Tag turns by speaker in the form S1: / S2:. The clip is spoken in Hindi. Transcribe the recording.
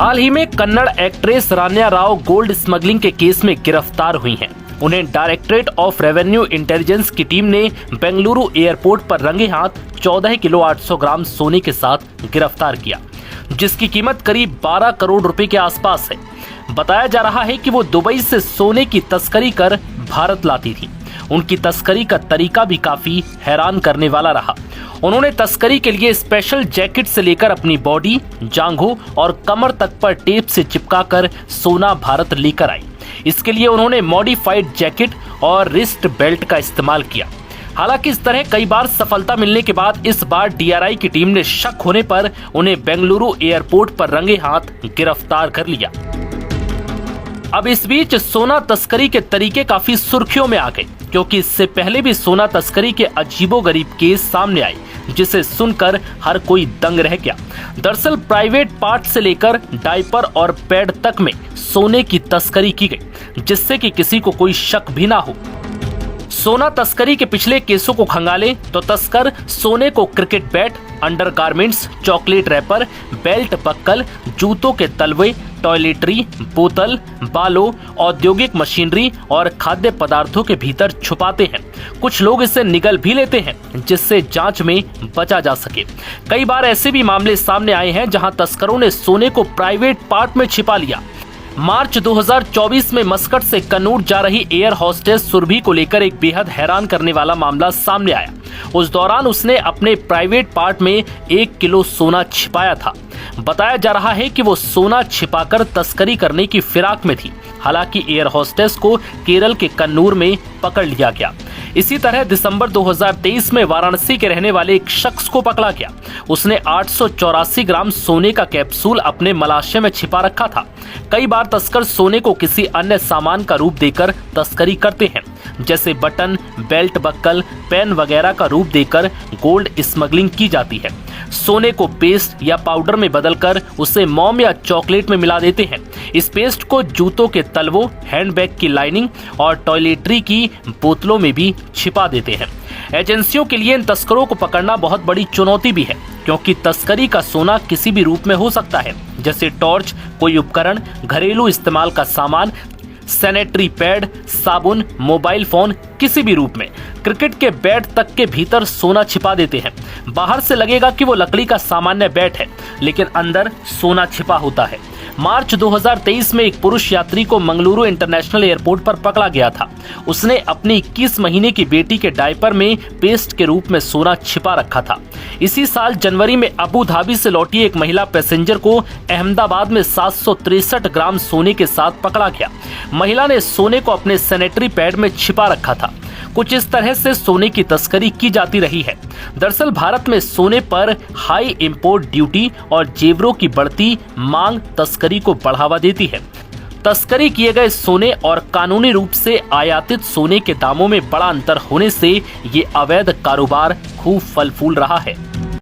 S1: हाल ही में कन्नड़ एक्ट्रेस रान्या राव गोल्ड स्मगलिंग के केस में गिरफ्तार हुई हैं। उन्हें डायरेक्टरेट ऑफ रेवेन्यू इंटेलिजेंस की टीम ने बेंगलुरु एयरपोर्ट पर रंगे हाथ 14 किलो 800 ग्राम सोने के साथ गिरफ्तार किया, जिसकी कीमत करीब 12 करोड़ रुपए के आसपास है। बताया जा रहा है कि वो दुबई से सोने की तस्करी कर भारत लाती थी। उनकी तस्करी का तरीका भी काफी हैरान करने वाला रहा। उन्होंने तस्करी के लिए स्पेशल जैकेट से लेकर अपनी बॉडी, जांघों और कमर तक पर टेप से चिपकाकर सोना भारत लेकर आई। इसके लिए उन्होंने मॉडिफाइड जैकेट और रिस्ट बेल्ट का इस्तेमाल किया। हालांकि इस तरह कई बार सफलता मिलने के बाद इस बार डीआरआई की टीम ने शक होने पर उन्हें बेंगलुरु एयरपोर्ट पर रंगे हाथ गिरफ्तार कर लिया। अब इस बीच सोना तस्करी के तरीके काफी सुर्खियों में आ गए, क्योंकि इससे पहले भी सोना तस्करी के अजीबोगरीब केस सामने आए, जिसे सुनकर हर कोई दंग रह गया। दरअसल प्राइवेट पार्ट से लेकर डायपर और पैड तक में सोने की तस्करी की गई, जिससे कि किसी को कोई शक भी ना हो। सोना तस्करी के पिछले केसों को खंगाले तो तस्कर सोने को cricket bat, undergarments, chocolate wrapper, belt buckle, जूतों के तलवे, टॉयलेटरी, बोतल, बालों, औद्योगिक मशीनरी और खाद्य पदार्थों के भीतर छुपाते हैं। कुछ लोग इसे निगल भी लेते हैं, जिससे जांच में बचा जा सके। कई बार ऐसे भी मामले सामने आए हैं जहां तस्करों ने सोने को प्राइवेट पार्ट में छिपा लिया। मार्च 2024 में मस्कट से कन्नूर जा रही एयर होस्टेस सुरभि को लेकर एक बेहद हैरान करने वाला मामला सामने आया। उस दौरान उसने अपने प्राइवेट पार्ट में 1 किलो सोना छिपाया था। बताया जा रहा है कि वो सोना छिपाकर तस्करी करने की फिराक में थी। हालांकि एयर होस्टेस को केरल के कन्नूर में पकड़ लिया गया। इसी तरह दिसंबर 2023 में वाराणसी के रहने वाले एक शख्स को पकड़ा गया। उसने 884 ग्राम सोने का कैप्सूल अपने मलाशय में छिपा रखा था। कई बार तस्कर सोने को किसी अन्य सामान का रूप देकर तस्करी करते हैं, जैसे बटन, बेल्ट बक्कल, पेन वगैरह का रूप देकर गोल्ड स्मगलिंग की जाती है। सोने को पेस्ट या पाउडर में बदलकर उसे मोम या चॉकलेट में मिला देते हैं। इस पेस्ट को जूतों के तलवों, हैंडबैग की लाइनिंग और टॉयलेटरी की बोतलों में भी छिपा देते हैं। एजेंसियों के लिए इन तस्करों को पकड़ना बहुत बड़ी चुनौती भी है, क्योंकि तस्करी का सोना किसी भी रूप में हो सकता है, जैसे टॉर्च, कोई उपकरण, घरेलू इस्तेमाल का सामान, सैनिटरी पैड, साबुन, मोबाइल फोन, किसी भी रूप में। क्रिकेट के बैट तक के भीतर सोना छिपा देते हैं। बाहर से लगेगा कि वो लकड़ी का सामान्य बैट है, लेकिन अंदर सोना छिपा होता है। मार्च 2023 में एक पुरुष यात्री को मंगलुरु इंटरनेशनल एयरपोर्ट पर पकड़ा गया था। उसने अपनी 21 महीने की बेटी के डायपर में पेस्ट के रूप में सोना छिपा रखा था। इसी साल जनवरी में अबू धाबी से लौटी एक महिला पैसेंजर को अहमदाबाद में 763 ग्राम सोने के साथ पकड़ा गया। महिला ने सोने को अपने सैनिटरी पैड में छिपा रखा था। कुछ इस तरह से सोने की तस्करी की जाती रही है। दरअसल भारत में सोने पर हाई इंपोर्ट ड्यूटी और जेवरों की बढ़ती मांग तस्करी को बढ़ावा देती है। तस्करी किए गए सोने और कानूनी रूप से आयातित सोने के दामों में बड़ा अंतर होने से ये अवैध कारोबार खूब फल फूल रहा है।